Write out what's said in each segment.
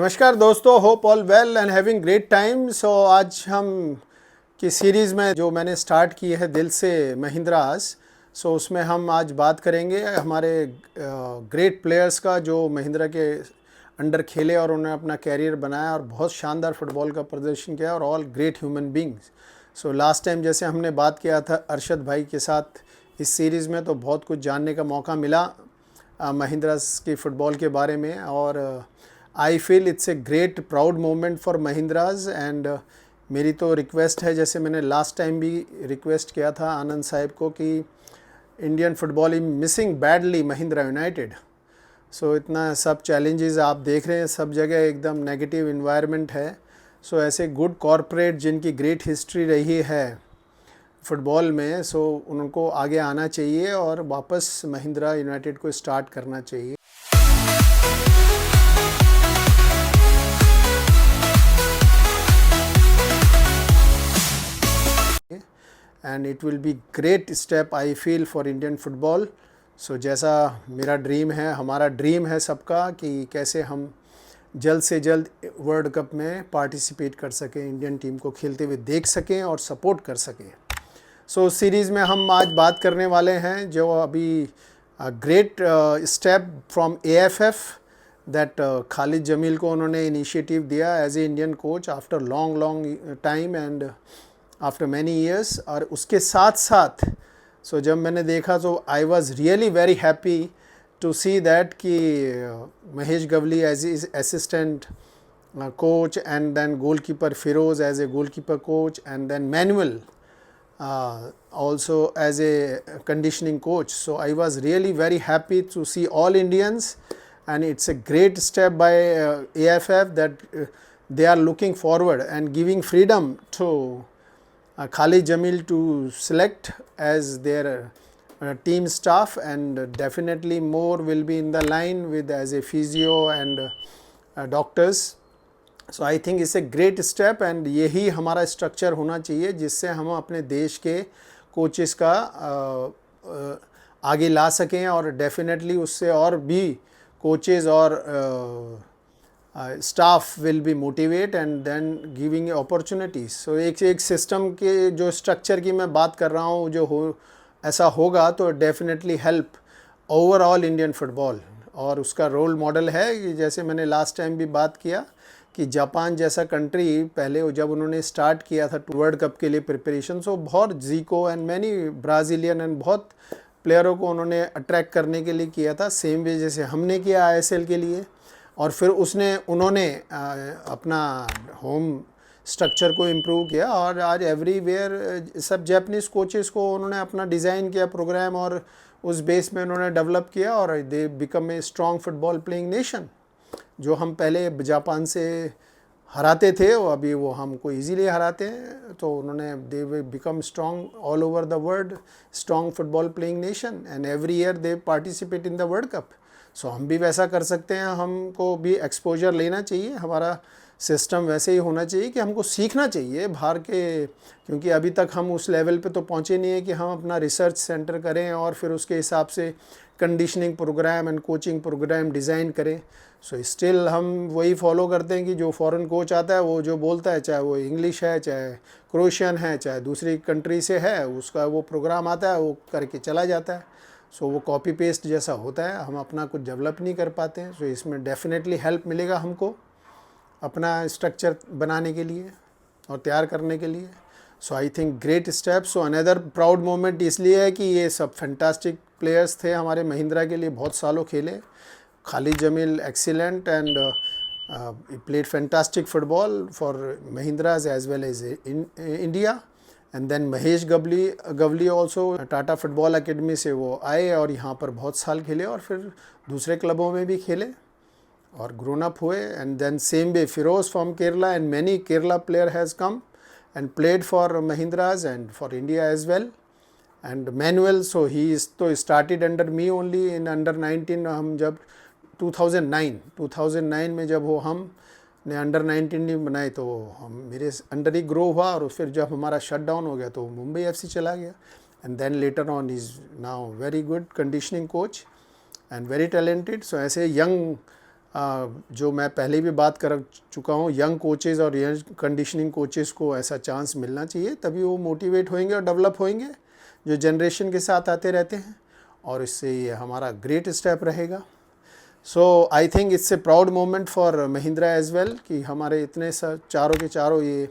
नमस्कार दोस्तों, hope all well and having great time. So आज हम की सीरीज़ में जो मैंने स्टार्ट की है दिल से महिंद्रास, सो उसमें हम आज बात करेंगे हमारे ग्रेट प्लेयर्स का जो महिंद्रा के अंडर खेले और उन्होंने अपना कैरियर बनाया और बहुत शानदार फुटबॉल का प्रदर्शन किया और all great human beings. So last time जैसे हमने बात किया था अरशद भाई के साथ इस सीरीज़ में, तो बहुत कुछ जानने का मौका मिला महिंद्रास की फ़ुटबॉल के बारे में। और I feel it's a great proud moment for Mahindras. And मेरी तो रिक्वेस्ट है, जैसे मैंने लास्ट टाइम भी रिक्वेस्ट किया था आनंद साहब को, कि Indian football is missing badly Mahindra United. So इतना सब चैलेंजेस आप देख रहे हैं, सब जगह एकदम नेगेटिव इन्वायरमेंट है। सो ऐसे गुड कॉरपोरेट जिनकी ग्रेट हिस्ट्री रही है फुटबॉल में, सो उनको आगे आना चाहिए और वापस महिंद्रा यूनाइटेड को स्टार्ट करना चाहिए। And it will be great step I feel for Indian football. So जैसा मेरा ड्रीम है, हमारा ड्रीम है सबका, कि कैसे हम जल्द से जल्द वर्ल्ड कप में पार्टिसिपेट कर सकें, इंडियन टीम को खेलते हुए देख सकें और सपोर्ट कर सकें। सो सीरीज़ में हम आज बात करने वाले हैं जो अभी great step from AFF that Khalid Jamil को उन्होंने इनिशिएटिव दिया as a Indian coach after long time and after many years. और उसके साथ साथ सो जब मैंने देखा तो I was really very happy to see that कि Mahesh Gawli as is assistant coach and then goalkeeper Feroz as a goalkeeper coach and then Manuel also as a conditioning coach. So I was really very happy to see all Indians, and it's a great step by AFF that they are looking forward and giving freedom to Khalid Jamil to select as their team staff, and definitely more will be in the line with as a physio and doctors. So I think it's a great step and यही हमारा structure होना चाहिए जिससे हम अपने देश के coaches का आगे ला सकें और डेफिनेटली उससे और भी कोचेस और staff will be motivate and then giving opportunities. So एक सिस्टम के जो स्ट्रक्चर की मैं बात कर रहा हूँ, जो हो ऐसा होगा तो definitely help overall Indian football. और उसका रोल मॉडल है कि जैसे मैंने लास्ट टाइम भी बात किया कि जापान जैसा कंट्री पहले जब उन्होंने स्टार्ट किया था वर्ल्ड कप के लिए प्रिपरेशन, सो बहुत जीको एंड मैनी ब्राज़ीलियन एंड बहुत प्लेयरों को उन्होंने अट्रैक्ट करने के लिए किया था, सेम वे जैसे हमने किया ISL के लिए। और फिर उन्होंने अपना होम स्ट्रक्चर को इम्प्रूव किया और आज एवरीवेयर सब जापानीज़ कोचेस को उन्होंने अपना डिज़ाइन किया प्रोग्राम और उस बेस में उन्होंने डेवलप किया और they become a strong football playing nation. जो हम पहले जापान से हराते थे वो अभी वो हमको इजीली हराते हैं, तो उन्होंने they become strong all over the world, strong football playing nation and every year they participate in the world cup. So हम भी वैसा कर सकते हैं, हमको भी एक्सपोजर लेना चाहिए, हमारा सिस्टम वैसे ही होना चाहिए कि हमको सीखना चाहिए बाहर के, क्योंकि अभी तक हम उस लेवल पे तो पहुँचे नहीं है कि हम अपना रिसर्च सेंटर करें और फिर उसके हिसाब से conditioning program and coaching program design करें। सो स्टिल हम वही फॉलो करते हैं कि जो फॉरेन कोच आता है वो जो बोलता है, चाहे वो इंग्लिश है, चाहे क्रोशियन है, चाहे दूसरी कंट्री से है, उसका वो प्रोग्राम आता है वो करके चला जाता है। सो वो कॉपी पेस्ट जैसा होता है, हम अपना कुछ डेवलप नहीं कर पाते हैं। सो इसमें डेफिनेटली हेल्प मिलेगा हमको अपना स्ट्रक्चर बनाने के लिए और तैयार करने के लिए। So I think great step. So another proud moment इसलिए है कि ये सब फैंटास्टिक प्लेयर्स थे हमारे महिंद्रा के लिए, बहुत सालों खेले। Khalid Jamil excellent and he played fantastic football for Mahindras as well as in India. And then Mahesh Gawli also Tata football academy से वो आए और यहाँ पर बहुत साल खेले और फिर दूसरे क्लबों में भी खेले और ग्रोन अप हुए। And then same way Feroz from Kerala and many Kerala player has come and played for Mahindras and for India as well. And Manuel, so he is तो started under me only in under 19। हम जब 2009 में जब वो हम ने under 19 team बनाई तो हम मेरे अंडर ही ग्रो हुआ और फिर जब हमारा शट डाउन हो गया तो मुंबई FC चला गया। And then later on is now very good conditioning coach and very talented. So ऐसे यंग जो मैं पहले भी बात कर चुका हूँ, यंग कोचेज़ और यंग कंडीशनिंग कोचेज़ को ऐसा चांस मिलना चाहिए, तभी वो मोटिवेट होंगे और डेवलप होंगे, जो जनरेशन के साथ आते रहते हैं, और इससे ये हमारा ग्रेट स्टेप रहेगा. So I think it's a proud moment for Mahindra as well कि हमारे इतने चारों के चारों ये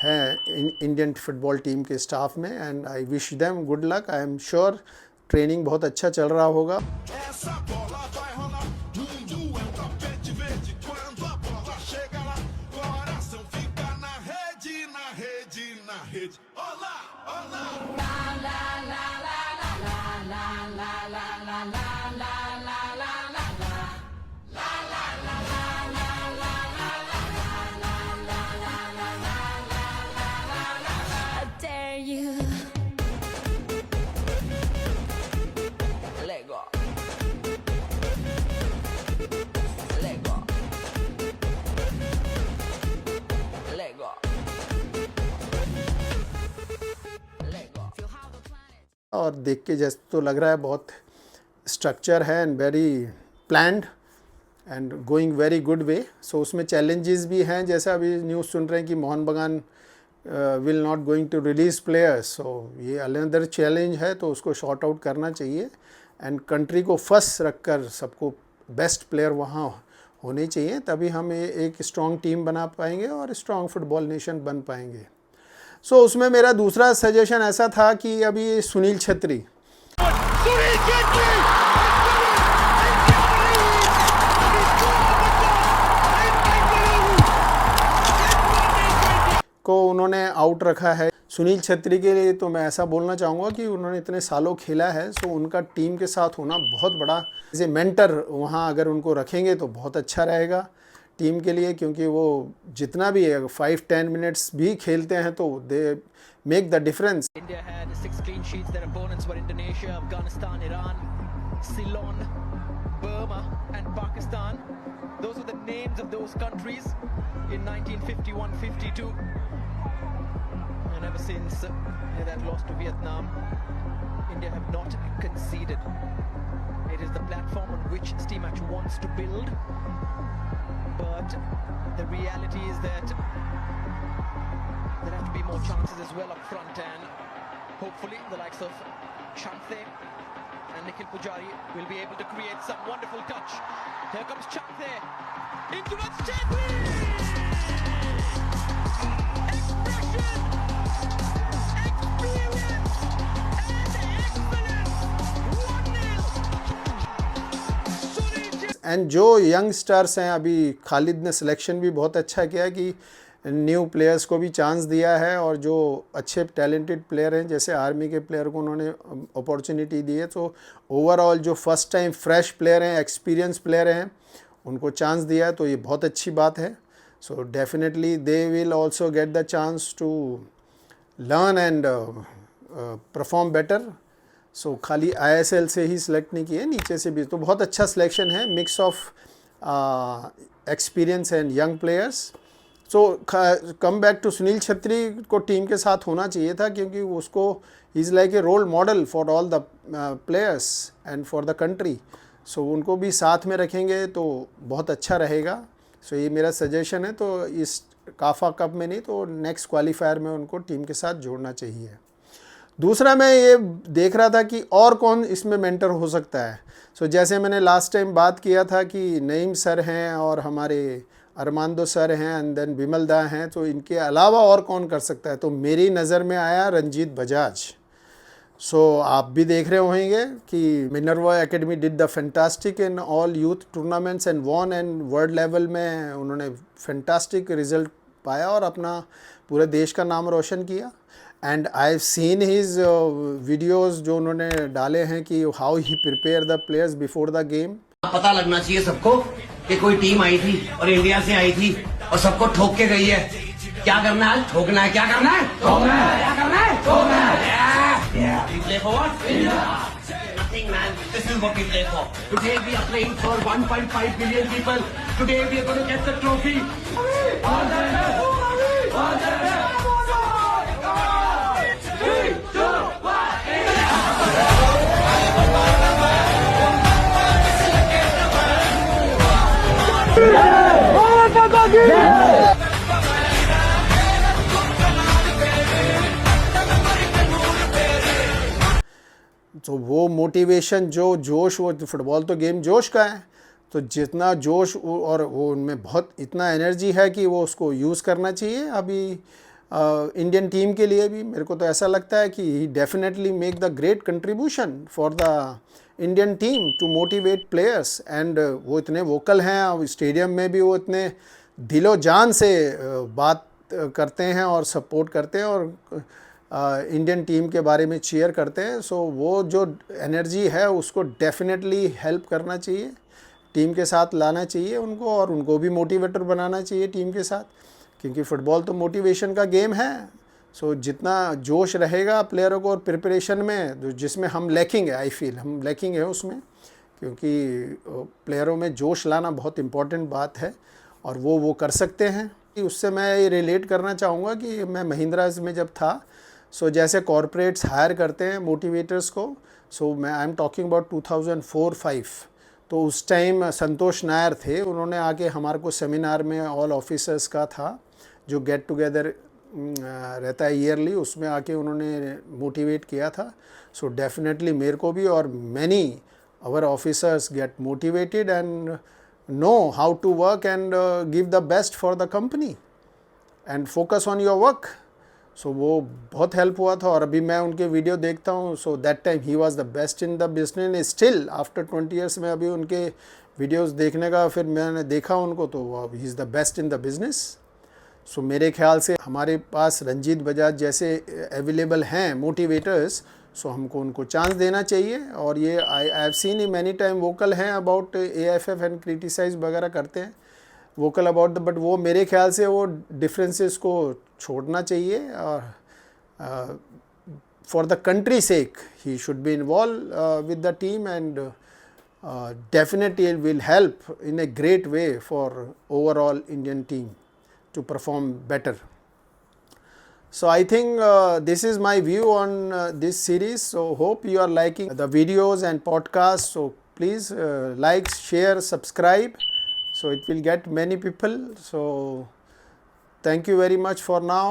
हैं इंडियन फुटबॉल टीम के स्टाफ में, and I wish them good luck. I am sure training बहुत अच्छा चल रहा होगा. और देख के जैसे तो लग रहा है बहुत स्ट्रक्चर है and very planned and going very good way. So उसमें चैलेंजेस भी हैं, जैसा अभी न्यूज़ सुन रहे हैं कि Mohun Bagan will not going to release players. So ये अनदर चैलेंज है, तो उसको शॉर्ट आउट करना चाहिए एंड कंट्री को फर्स्ट रखकर सबको बेस्ट प्लेयर वहाँ होने चाहिए, तभी हम एक स्ट्रॉन्ग टीम बना पाएंगे और स्ट्रॉन्ग फुटबॉल नेशन बन पाएंगे. सो उसमें मेरा दूसरा सजेशन ऐसा था कि अभी सुनील छेत्री को उन्होंने आउट रखा है. सुनील छेत्री के लिए तो मैं ऐसा बोलना चाहूँगा कि उन्होंने इतने सालों खेला है, सो उनका टीम के साथ होना बहुत बड़ा एज ए मेंटर वहाँ अगर उनको रखेंगे तो बहुत अच्छा रहेगा टीम के लिए, क्योंकि वो जितना भी 5-10 मिनट्स भी खेलते हैं तो they make the difference. India had 6 clean sheets. Their opponents were Indonesia, Afghanistan, Iran, Ceylon, Burma and Pakistan. Those were the names of those countries in 1951-52. And ever since that loss to Vietnam, India have not conceded. It is the platform on which Steamatch wants to build. But the reality is that there have to be more chances as well up front, and hopefully the likes of Chanthe and Nikhil Pujari will be able to create some wonderful touch. Here comes Chanthe into the Chetri! Expression, experience and excellence. 1-0. And जो young stars हैं, अभी खालिद ने selection भी बहुत अच्छा किया कि new players को भी चांस दिया है, और जो अच्छे टैलेंटेड प्लेयर हैं जैसे आर्मी के प्लेयर को उन्होंने अपॉर्चुनिटी दी है. तो ओवरऑल जो फर्स्ट टाइम फ्रेश प्लेयर हैं, एक्सपीरियंस प्लेयर हैं, उनको चांस दिया है, तो ये बहुत अच्छी बात है. So definitely they will also get the chance to learn and perform better. So खाली ISL से ही सिलेक्ट नहीं किए, नीचे से भी, तो बहुत अच्छा सिलेक्शन है, mix of experience and young players. So come back to Sunil Chhetri को टीम के साथ होना चाहिए था, क्योंकि उसको is like a role model for all the players and for the country. So उनको भी साथ में रखेंगे तो बहुत अच्छा रहेगा. सो ये मेरा सजेशन है. तो इस काफा कप में नहीं तो नेक्स्ट क्वालिफायर में उनको टीम के साथ जोड़ना चाहिए. दूसरा मैं ये देख रहा था कि और कौन इसमें मेंटर हो सकता है. सो जैसे मैंने लास्ट टाइम बात किया था कि नईम सर हैं और हमारे अरमांदो सर हैं एंड देन बिमल दा हैं, तो इनके अलावा और कौन कर सकता है. तो मेरी नज़र में आया रंजीत बजाज. सो आप भी देख रहे होंगे कि Minerva academy did the fantastic in all youth tournaments and won, and world level में उन्होंने फैंटास्टिक रिजल्ट पाया और अपना पूरे देश का नाम रोशन किया. And I have seen his videos जो उन्होंने डाले हैं कि how he prepare the players before the game. पता लगना चाहिए सबको कि कोई टीम आई थी और इंडिया से आई थी और सबको ठोक के गई है. क्या करना है? ठोकना है. क्या करना है? ठोकना है. क्या करना है? ठोकना है. We play for what? Nothing, man. This is what we play for. Today we are playing for 1.5 billion people. Today we are going to get the trophy. तो वो मोटिवेशन, जो जोश, वो फुटबॉल तो गेम जोश का है, तो जितना जोश और वो उनमें बहुत इतना एनर्जी है कि वो उसको यूज़ करना चाहिए। अभी इंडियन टीम के लिए भी मेरे को तो ऐसा लगता है कि he definitely make the great contribution for the Indian team to motivate players. And वो इतने वोकल हैं, स्टेडियम में भी वो इतने दिलो जान से बात करते हैं और सपोर्ट करते हैं और इंडियन टीम के बारे में चीयर करते हैं। सो वो जो एनर्जी है उसको डेफिनेटली हेल्प करना चाहिए, टीम के साथ लाना चाहिए उनको, और उनको भी मोटिवेटर बनाना चाहिए टीम के साथ, क्योंकि फ़ुटबॉल तो मोटिवेशन का गेम है। सो जितना जोश रहेगा प्लेयरों को और प्रिपरेशन में, जिसमें हम लैकिंग है, आई फील हम लैकिंग है उसमें, क्योंकि प्लेयरों में जोश लाना बहुत इम्पॉर्टेंट बात है और वो कर सकते हैं। उससे मैं ये रिलेट करना चाहूँगा कि मैं महिंद्रा में जब था, सो जैसे कॉरपोरेट्स हायर करते हैं मोटिवेटर्स को, सो मैं आई एम टॉकिंग अबाउट 2004-05, तो उस टाइम संतोष नायर थे, उन्होंने आके हमारे को सेमिनार में ऑल ऑफिसर्स का था जो गेट टुगेदर रहता है ईयरली, उसमें आके उन्होंने मोटिवेट किया था। सो डेफिनेटली मेरे को भी और many our officers get motivated and know how to work and give the best for the company and focus on your work. So वो बहुत हेल्प हुआ था और अभी मैं उनके वीडियो देखता हूँ। So that time he was the best in the business, still after 20 years में अभी उनके वीडियोस देखने का फिर मैंने देखा उनको, तो he is the best in the business. So मेरे ख्याल से हमारे पास रंजीत बजाज जैसे अवेलेबल हैं मोटिवेटर्स, सो हमको उनको चांस देना चाहिए। और ये I have seen he many time vocal हैं अबाउट AFF एंड क्रिटिसाइज वगैरह करते हैं, वोकल अबाउट द, बट वो मेरे ख्याल से वो डिफरेंसेस को छोड़ना चाहिए और for the country sake he should be involve with the team and definitely will help in a great way for overall Indian team to perform better. So I think this is my view on this series. So hope you are liking the videos and podcasts. So please like, share, subscribe, so it will get many people. So thank you very much for now.